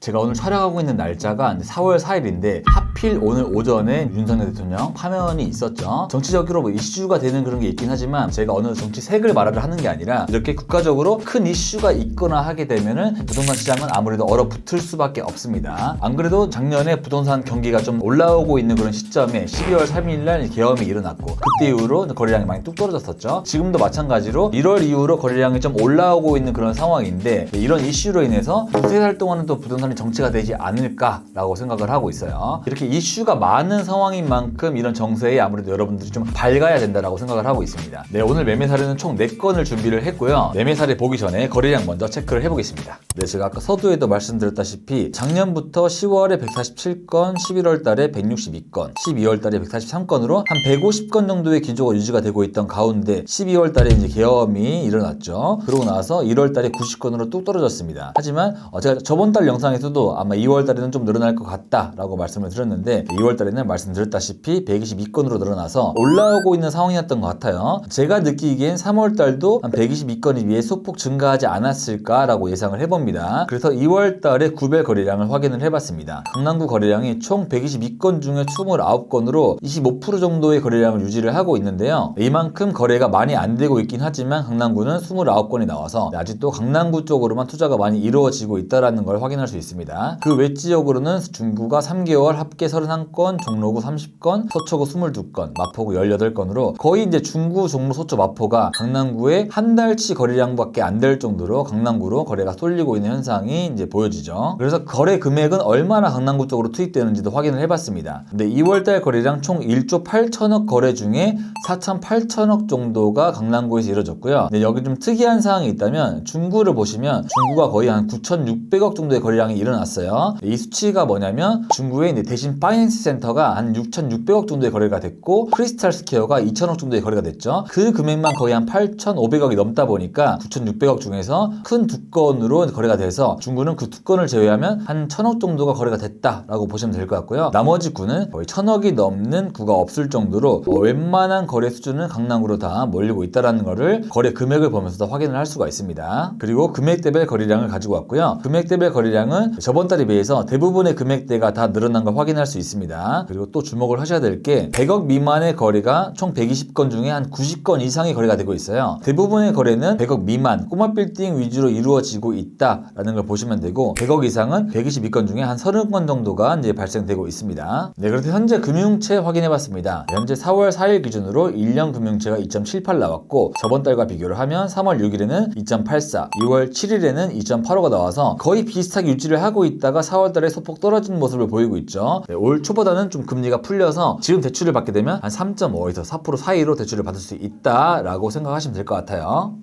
제가 오늘 촬영하고 있는 날짜가 4월 4일인데 하필 오늘 오전에 윤석열 대통령 파면이 있었죠. 정치적으로 뭐 이슈가 되는 그런 게 있긴 하지만 제가 어느 정치색을 말하려 하는 게 아니라 이렇게 국가적으로 큰 이슈가 있거나 하게 되면은 부동산 시장은 아무래도 얼어붙을 수밖에 없습니다. 안 그래도 작년에 부동산 경기가 좀 올라오고 있는 그런 시점에 12월 3일 날 계엄이 일어났고 그때 이후로 거래량이 많이 뚝 떨어졌었죠. 지금도 마찬가지로 1월 이후로 거래량이 좀 올라오고 있는 그런 상황인데 이런 이슈로 인해서 두세 달 동안은 또 부동산이 정체가 되지 않을까라고 생각을 하고 있어요. 이렇게 이슈가 많은 상황인 만큼 이런 정세에 아무래도 여러분들이 좀 밝아야 된다라고 생각을 하고 있습니다. 네, 오늘 매매 사례는 총 4건을 준비를 했고요. 매매 사례 보기 전에 거래량 먼저 체크를 해보겠습니다. 네, 제가 아까 서두에도 말씀드렸다시피 작년부터 10월에 147건, 11월 달에 162건, 12월 달에 143건으로 한 150건 정도의 기조가 유지가 되고 있던 가운데 12월 달에 이제 계엄이 일어났죠. 그러고 나서 1월 달에 90건으로 뚝 떨어졌습니다. 하지만 제가 저번 달 영상에서도 아마 2월 달에는 좀 늘어날 것 같다라고 말씀을 드렸는데 2월 달에는 말씀드렸다시피 122건으로 늘어나서 올라오고 있는 상황이었던 것 같아요. 제가 느끼기엔 3월 달도 한 122건이 위에 소폭 증가하지 않았을까라고 예상을 해봅니다. 그래서 2월 달에 구별 거래량을 확인을 해봤습니다. 강남구 거래량이 총 122건 중에 29건으로 25% 정도의 거래량을 유지를 하고 있는데요. 이만큼 거래가 많이 안 되고 있긴 하지만 강남구는 29건이 나와서 아직도 강남구 쪽으로만 투자가 많이 이루어지고 있다는 걸 확인할 수 있습니다. 그 외 지역으로는 중구가 3개월 합계 31건, 종로구 30건, 서초구 22건, 마포구 18건으로 거의 이제 중구, 종로, 서초, 마포가 강남구의 한 달치 거래량밖에 안 될 정도로 강남구로 거래가 쏠리고 있는 현상이 이제 보여지죠. 그래서 거래 금액은 얼마나 강남구 쪽으로 투입되는지도 확인을 해봤습니다. 근데 2월달 거래량 총 1조 8천억 거래 중에 4,800억 정도가 강남구에서 이루어졌고요. 근데 여기 좀 특이한 사항이 있다면 중구를 보시면 중구가 거의 한 9,600억 정도의 거래량이 일어났어요. 이 수치가 뭐냐면 중구의 대신 파이낸스 센터가 한 6,600억 정도의 거래가 됐고 크리스탈 스퀘어가 2,000억 정도의 거래가 됐죠. 그 금액만 거의 한 8,500억이 넘다 보니까 9,600억 중에서 큰 두 건으로 거래가 돼서 중구는 그 두 건을 제외하면 한 1,000억 정도가 거래가 됐다라고 보시면 될 것 같고요. 나머지 구는 거의 1,000억이 넘는 구가 없을 정도로 웬만한 거래 수준은 강남구로 다 몰리고 있다는 거를 거래 금액을 보면서도 확인을 할 수가 있습니다. 그리고 금액대별 거래량을 가지고 왔고요. 금액대별 거래량은 저번 달에 비해서 대부분의 금액대가 다 늘어난 걸 확인할 수 있습니다. 그리고 또 주목을 하셔야 될 게 100억 미만의 거래가 총 120건 중에 한 90건 이상의 거래가 되고 있어요. 대부분의 거래는 100억 미만, 꼬마 빌딩 위주로 이루어지고 있다라는 걸 보시면 되고 100억 이상은 122건 중에 한 30건 정도가 이제 발생되고 있습니다. 네, 그래서 현재 금융채 확인해 봤습니다. 현재 4월 4일 기준으로 1년 금융채가 2.78 나왔고 저번 달과 비교를 하면 3월 6일에는 2.84, 2월 7일에는 2.85가 나와서 거의 비슷하게 유지를 하고 있다가 4월 달에 소폭 떨어지는 모습을 보이고 있죠. 네, 올 초보다는 좀 금리가 풀려서 지금 대출을 받게 되면 한 3.5에서 4% 사이로 대출을 받을 수 있다라고 생각하시면 될 것 같아요.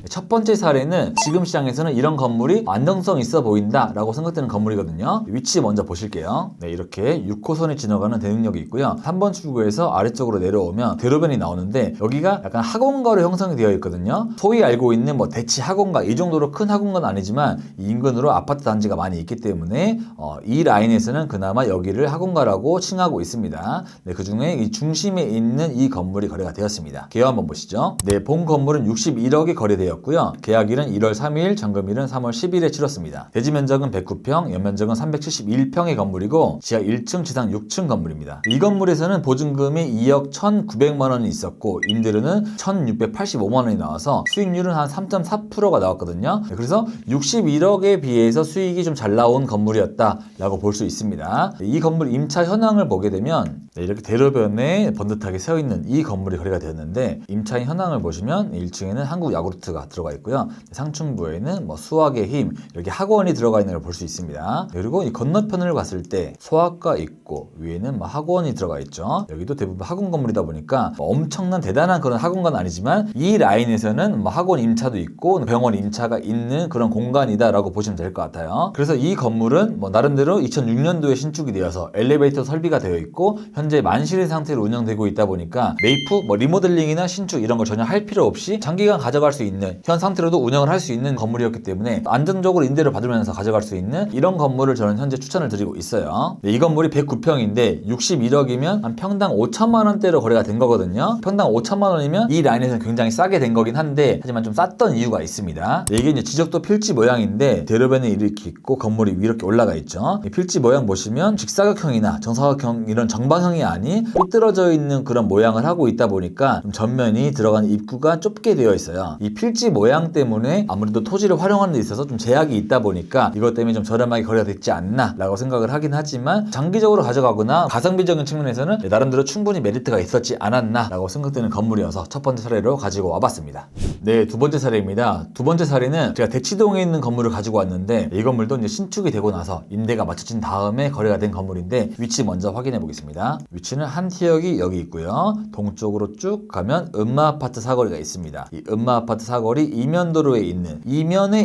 첫 번째 사례는 지금 시장에서는 이런 건물이 안정성 있어 보인다라고 생각되는 건물이거든요. 위치 먼저 보실게요. 네, 이렇게 6호선이 지나가는 대능역이 있고요. 3번 출구에서 아래쪽으로 내려오면 대로변이 나오는데 여기가 약간 학원가로 형성이 되어 있거든요. 소위 알고 있는 뭐 대치 학원가 이 정도로 큰 학원가는 아니지만 이 인근으로 아파트 단지가 많이 있기 때문에 이 라인에서는 그나마 여기를 학원가라고 칭하고 있습니다. 네, 그중에 이 중심에 있는 이 건물이 거래가 되었습니다. 개요 한번 보시죠. 네, 본 건물은 61억에 거래되었고요. 계약일은 1월 3일, 잔금일은 3월 10일에 치렀습니다. 대지 면적은 109평, 연면적은 371평의 건물이고 지하 1층, 지상 6층 건물입니다. 이 건물에서는 보증금이 2억 1,900만 원이 있었고 임대료는 1,685만 원이 나와서 수익률은 한 3.4%가 나왔거든요. 그래서 61억에 비해서 수익이 좀 잘 나온 건물이었다라고 볼 수 있습니다. 이 건물 임차 현황을 보게 되면 이렇게 대로변에 번듯하게 세워있는 이 건물이 거래가 되었는데 임차 현황을 보시면 1층에는 한국 야구르트가 들어가 있고요. 상층부에는 뭐 수학의 힘 이렇게 학원이 들어가 있는 걸 볼 수 있습니다. 그리고 이 건너편을 봤을 때 소아과 있고 위에는 뭐 학원이 들어가 있죠. 여기도 대부분 학원 건물이다 보니까 뭐 엄청난 대단한 그런 학원가는 아니지만 이 라인에서는 뭐 학원 임차도 있고 병원 임차가 있는 그런 공간이다라고 보시면 될 것 같아요. 그래서 이 건물은 뭐 나름대로 2006년도에 신축이 되어서 엘리베이터 설비가 되어 있고 현재 만실의 상태로 운영되고 있다 보니까 매입 후 뭐 리모델링이나 신축 이런 걸 전혀 할 필요 없이 장기간 가져갈 수 수 있는, 현 상태로도 운영을 할 수 있는 건물이었기 때문에 안정적으로 임대를 받으면서 가져갈 수 있는 이런 건물을 저는 현재 추천을 드리고 있어요. 이 건물이 109평인데 61억이면 한 평당 5천만 원대로 거래가 된 거거든요. 평당 5천만 원이면 이 라인에서는 굉장히 싸게 된 거긴 한데, 하지만 좀 쌌던 이유가 있습니다. 이게 이제 지적도 필지 모양인데 대로변에 이렇게 있고 건물이 이렇게 올라가 있죠. 이 필지 모양 보시면 직사각형이나 정사각형 이런 정방형이 아닌 삐뚤어져 있는 그런 모양을 하고 있다 보니까 좀 전면이 들어가는 입구가 좁게 되어 있어요. 이 필지 모양 때문에 아무래도 토지를 활용하는 데 있어서 좀 제약이 있다 보니까 이것 때문에 좀 저렴하게 거래가 됐지 않나 라고 생각을 하긴 하지만, 장기적으로 가져가거나 가성비적인 측면에서는 나름대로 충분히 메리트가 있었지 않았나 라고 생각되는 건물이어서 첫 번째 사례로 가지고 와봤습니다. 네, 두 번째 사례입니다. 두 번째 사례는 제가 대치동에 있는 건물을 가지고 왔는데, 이 건물도 이제 신축이 되고 나서 임대가 맞춰진 다음에 거래가 된 건물인데, 위치 먼저 확인해 보겠습니다. 위치는 한티역이 여기 있고요. 동쪽으로 쭉 가면 음마아파트 사거리가 있습니다. 이 음마아파트 사거리 이면도로에 있는, 이면에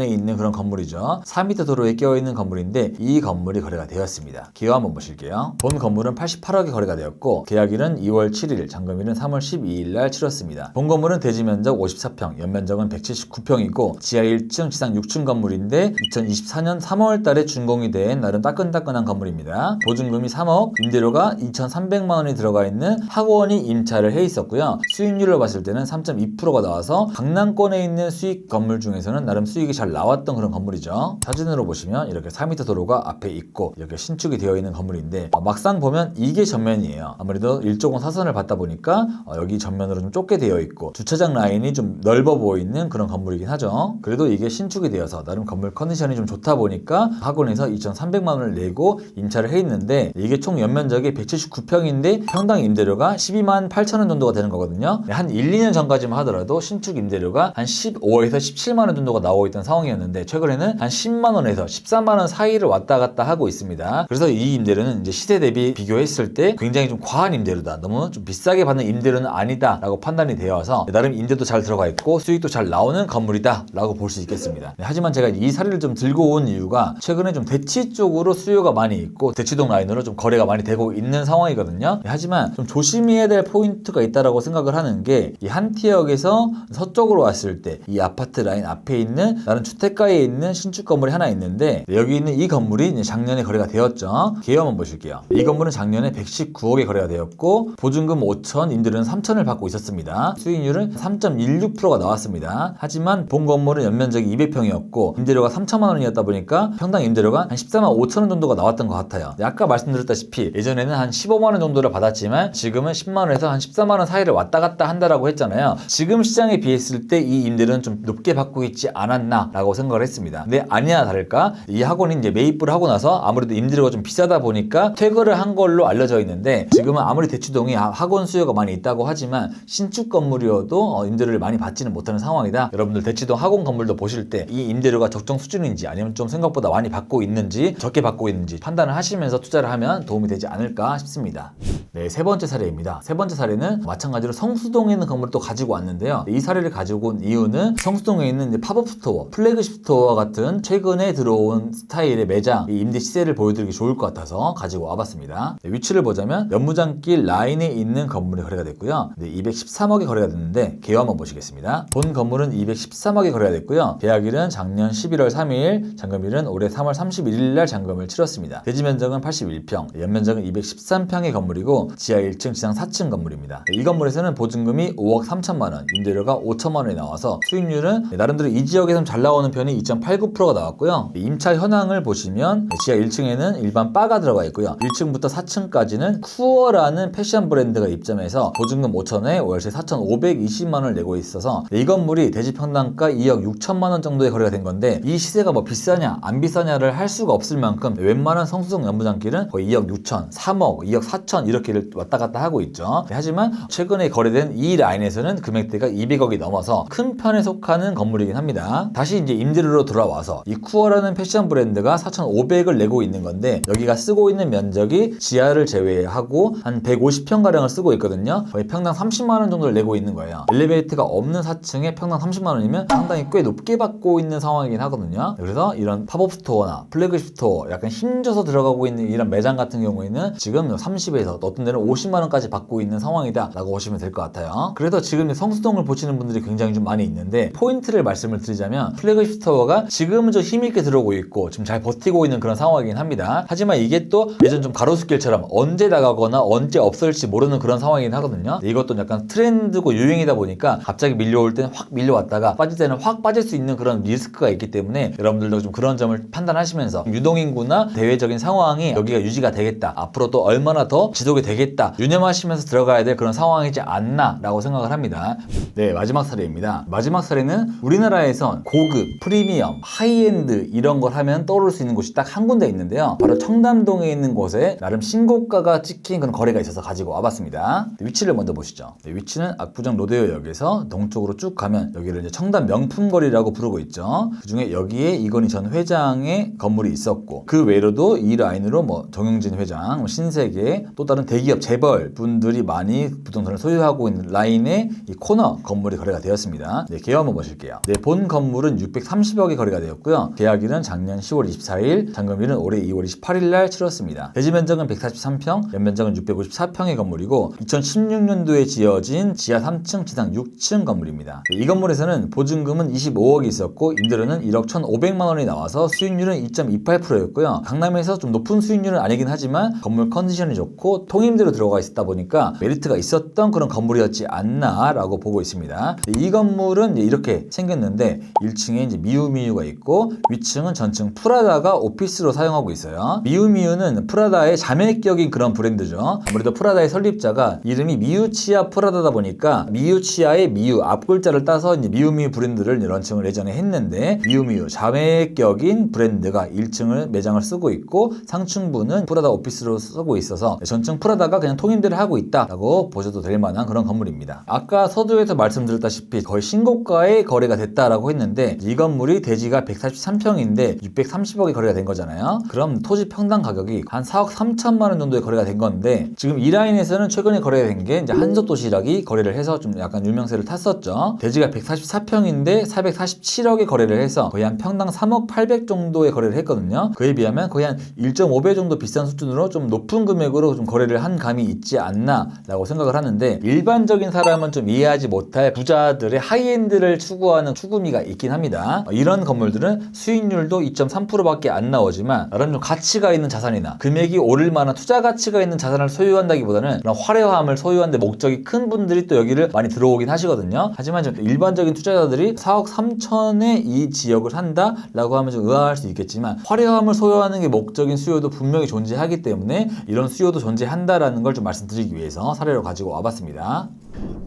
있는 그런 건물이죠. 4m 도로에 끼어있는 건물인데 이 건물이 거래가 되었습니다. 기호 한번 보실게요. 본 건물은 88억에 거래가 되었고 계약일은 2월 7일, 잔금일은 3월 12일 날 치렀습니다. 본 건물은 대지 면적 54평, 연면적은 179평이고 지하 1층, 지상 6층 건물인데 2024년 3월 달에 준공이 된 나름 따끈따끈한 건물입니다. 보증금이 3억, 임대료가 2,300만 원이 들어가 있는 학원이 임차를 해 있었고요. 수익률로 봤을 때는 3.2%가 나와서 강남권에 있는 수익 건물 중에서는 나름 수익이 잘 나왔던 그런 건물이죠. 사진으로 보시면 이렇게 4m 도로가 앞에 있고 이렇게 신축이 되어 있는 건물인데, 막상 보면 이게 전면이에요. 아무래도 일조공 사선을 받다 보니까 여기 전면으로 좀 좁게 되어 있고 주차장 라인이 좀 넓어 보이는 그런 건물이긴 하죠. 그래도 이게 신축이 되어서 나름 건물 컨디션이 좀 좋다 보니까 학원에서 2,300만 원을 내고 임차를 해 있는데, 이게 총 연면적이 179평인데 평당 임대료가 12만 8천 원 정도가 되는 거거든요. 한 1, 2년 전까지만 하더라도 신축 임대료가 한 15에서 17만 원 정도가 나오고 있던 상황이었는데, 최근에는 한 10만 원에서 13만 원 사이를 왔다 갔다 하고 있습니다. 그래서 이 임대료는 이제 시세 대비 비교했을 때 굉장히 좀 과한 임대료다, 너무 좀 비싸게 받는 임대료는 아니다 라고 판단이 되어서 나름 임대도 잘 들어가 있고 수익도 잘 나오는 건물이다 라고 볼 수 있겠습니다. 하지만 제가 이 사례를 좀 들고 온 이유가, 최근에 좀 대치 쪽으로 수요가 많이 있고 대치동 라인으로 좀 거래가 많이 되고 있는 상황이거든요. 하지만 좀 조심해야 될 포인트가 있다라고 생각을 하는 게, 이 한티역에서 서쪽으로 왔을 때 이 아파트 라인 앞에 있는 다른 주택가에 있는 신축 건물이 하나 있는데, 여기 있는 이 건물이 작년에 거래가 되었죠. 개요 한번 보실게요. 이 건물은 작년에 119억에 거래가 되었고 보증금 5천, 임대료는 3천을 받고 있었습니다. 수익률은 3.16%가 나왔습니다. 하지만 본 건물은 연면적이 200평이었고 임대료가 3천만 원이었다 보니까 평당 임대료가 한 14만 5천 원 정도가 나왔던 것 같아요. 아까 말씀드렸다시피 예전에는 한 15만 원 정도를 받았지만 지금은 10만 원에서 한 14만 원 사이를 왔다 갔다 한다라고 했잖아요. 지금 시장에 비했을 때 이 임대료는 좀 높게 받고 있지 않았나 라고 생각을 했습니다. 근데 아니나 다를까 이 학원이 이제 매입을 하고 나서 아무래도 임대료가 좀 비싸다 보니까 퇴거를 한 걸로 알려져 있는데, 지금은 아무리 대치동이 학원 수요가 많이 있다고 하지만 신축 건물이어도 임대료를 많이 받지는 못하는 상황이다. 여러분들 대치동 학원 건물도 보실 때 이 임대료가 적정 수준인지 아니면 좀 생각보다 많이 받고 있는지 적게 받고 있는지 판단을 하시면서 투자를 하면 도움이 되지 않을까 싶습니다. 네, 세 번째 사례입니다. 세 번째 사례는 마찬가지로 성수동에 있는 건물을 또 가지고 왔는데요. 이 사례를 가지고 온 이유는 성수동에 있는 이제 팝업 스토어, 플래그십 스토어와 같은 최근에 들어온 스타일의 매장, 이 임대 시세를 보여드리기 좋을 것 같아서 가지고 와봤습니다. 네, 위치를 보자면 연무장길 라인에 있는 건물이 거래가 됐고요. 네, 213억에 거래가 됐는데 개요 한번 보시겠습니다. 본 건물은 213억에 거래가 됐고요. 계약일은 작년 11월 3일, 잔금일은 올해 3월 31일 날 잔금을 치렀습니다. 대지 면적은 81평, 연면적은 213평의 건물이고 지하 1층, 지상 4층 건물입니다. 이 건물에서는 보증금이 5억 3천만 원, 임대료가 5천만 원이 나와서 수익률은 나름대로 이 지역에서 잘 나오는 편이 2.89%가 나왔고요. 임차 현황을 보시면 지하 1층에는 일반 바가 들어가 있고요. 1층부터 4층까지는 쿠어라는 패션 브랜드가 입점해서 보증금 5천에 월세 4,520만 원을 내고 있어서 이 건물이 대지 평당가 2억 6천만 원 정도에 거래가 된 건데, 이 시세가 뭐 비싸냐 안 비싸냐를 할 수가 없을 만큼 웬만한 성수동 연무장길은 거의 2억 6천, 3억, 2억 4천 이렇게 왔다 갔다 하고 있죠. 하지만 최근에 거래된 이 라인에서는 금액대가 200억이 넘어서 큰 편에 속하는 건물이긴 합니다. 다시 이제 임대료로 돌아와서 이 쿠어라는 패션 브랜드가 4,500을 내고 있는 건데, 여기가 쓰고 있는 면적이 지하를 제외하고 한 150평가량을 쓰고 있거든요. 거의 평당 30만 원 정도를 내고 있는 거예요. 엘리베이터가 없는 4층에 평당 30만 원이면 상당히 꽤 높게 받고 있는 상황이긴 하거든요. 그래서 이런 팝업 스토어나 플래그십 스토어, 약간 힘줘서 들어가고 있는 이런 매장 같은 경우에는 지금 30에서 어떤 데는 50만 원까지 받고 있는 상황이다 라고 보시면 될 것 같아요. 그래서 지금 성수동을 보시는 분들이 굉장히 좀 많이 있는데 포인트를 말씀을 드리자면 플래그십 스토어가 지금은 좀 힘있게 들어오고 있고 지금 잘 버티고 있는 그런 상황이긴 합니다. 하지만 이게 또 예전 좀 가로수길처럼 언제 나가거나 언제 없어질지 모르는 그런 상황이긴 하거든요. 이것도 약간 트렌드고 유행이다 보니까 갑자기 밀려올 때는 확 밀려왔다가 빠질 때는 확 빠질 수 있는 그런 리스크가 있기 때문에 여러분들도 좀 그런 점을 판단하시면서 유동인구나 대외적인 상황이 여기가 유지가 되겠다, 앞으로 또 얼마나 더 지속이 되겠다 유념하시면서 들어가야 될 그런 상황이지 않나 라고 생각을 합니다. 네, 마지막 사례입니다. 마지막 사례는 우리나라에선 고급, 프리미엄, 하이엔드 이런 걸 하면 떠오를 수 있는 곳이 딱 한 군데 있는데요. 바로 청담동에 있는 곳에 나름 신고가가 찍힌 그런 거래가 있어서 가지고 와봤습니다. 위치를 먼저 보시죠. 네, 위치는 압구정 로데오역에서 동쪽으로 쭉 가면 여기를 이제 청담 명품거리라고 부르고 있죠. 그중에 여기에 이건희 전 회장의 건물이 있었고 그 외로도 이 라인으로 뭐 정용진 회장, 신세계 또 다른 대기업 재벌 분들이 많이 부동산을 소유하고 있는 라인의 이 코너 건물이 거래가 되었습니다. 네, 개요 한번 보실게요. 네, 본 건물은 630억에 거래가 되었고요. 계약일은 작년 10월 24일, 잔금일은 올해 2월 28일 날 치렀습니다. 대지 면적은 143평, 연면적은 654평의 건물이고 2016년도에 지어진 지하 3층, 지상 6층 건물입니다. 네, 이 건물에서는 보증금은 25억이 있었고 임대료는 1억 1,500만 원이 나와서 수익률은 2.28%였고요. 강남에서 좀 높은 수익률은 아니긴 하지만 건물 컨디션이 좋고 통임대로 들어가 있었다 보니까 메리트가 있었던 그런 건물이었지 않나라고 보고 있습니다. 네, 이 건물은 이렇게 생겼는데 1층에 이제 미우미우가 있고 위층은 전층 프라다가 오피스로 사용하고 있어요. 미우미우는 프라다의 자매격인 그런 브랜드죠. 아무래도 프라다의 설립자가 이름이 미우치아 프라다다 보니까 미우치아의 미우 앞글자를 따서 이제 미우미우 브랜드를 런칭을 예전에 했는데 미우미우 자매격인 브랜드가 1층을 매장을 쓰고 있고 상층부는 프라다 오피스로 쓰고 있어서 전층 프라다가 그냥 통임대를 하고 있다라고 보셔도 될 만한 그런 건물입니다. 아까 서두에서 말씀드렸다시피 거의 신고가에 거래가 됐다라고 했는데 이 건물이 대지가 143평인데 630억에 거래가 된 거잖아요. 그럼 토지 평당 가격이 한 4억 3천만 원 정도에 거래가 된 건데 지금 이 라인에서는 최근에 거래가 된 게 이제 한적도시락이 거래를 해서 좀 약간 유명세를 탔었죠. 대지가 144평인데 447억에 거래를 해서 거의 한 평당 3억 800 정도에 거래를 했거든요. 그에 비하면 거의 한 1.5배 정도 비싼 수준으로 좀 높은 금액으로 좀 거래를 한 감이 있지 않나 라고 생각을 하는데 일반적인 사람은 좀 이해하지 못할 부자들의 하이엔드를 추구하는 추구미가 있긴 합니다. 이런 건물들은 수익률도 2.3%밖에 안 나오지만 나름 좀 가치가 있는 자산이나 금액이 오를 만한 투자 가치가 있는 자산을 소유한다기보다는 그런 화려함을 소유하는데 목적이 큰 분들이 또 여기를 많이 들어오긴 하시거든요. 하지만 좀 일반적인 투자자들이 4억 3천에 이 지역을 산다라고 하면 좀 의아할 수 있겠지만 화려함을 소유하는 게 목적인 수요도 분명히 존재하기 때문에 이런 수요도 존재한다라는 걸 좀 말씀드리기 위해서 사례로 가지고 와봤습니다.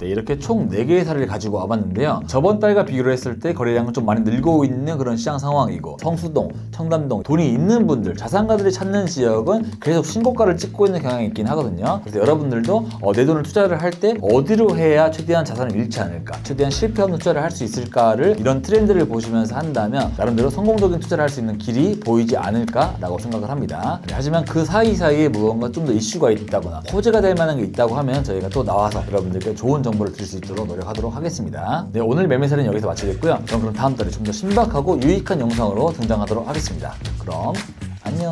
네, 이렇게 총 4개의 사례를 가지고 와봤는데요. 저번 달과 비교를 했을 때 거래량은 좀 많이 늘고 있는 그런 시장 상황이고 성수동, 청담동, 돈이 있는 분들, 자산가들이 찾는 지역은 계속 신고가를 찍고 있는 경향이 있긴 하거든요. 그래서 여러분들도 내 돈을 투자를 할 때 어디로 해야 최대한 자산을 잃지 않을까, 최대한 실패 없는 투자를 할 수 있을까를 이런 트렌드를 보시면서 한다면 나름대로 성공적인 투자를 할 수 있는 길이 보이지 않을까라고 생각을 합니다. 네, 하지만 그 사이사이에 무언가 좀 더 이슈가 있다거나 호재가 될 만한 게 있다고 하면 저희가 또 나와서 여러분들께 좋은 정보를 드릴 수 있도록 노력하도록 하겠습니다. 네, 오늘 매매사는 여기서 마치겠고요. 저는 그럼 다음 달에 좀 더 신박하고 유익한 영상으로 등장하도록 하겠습니다. 그럼 안녕.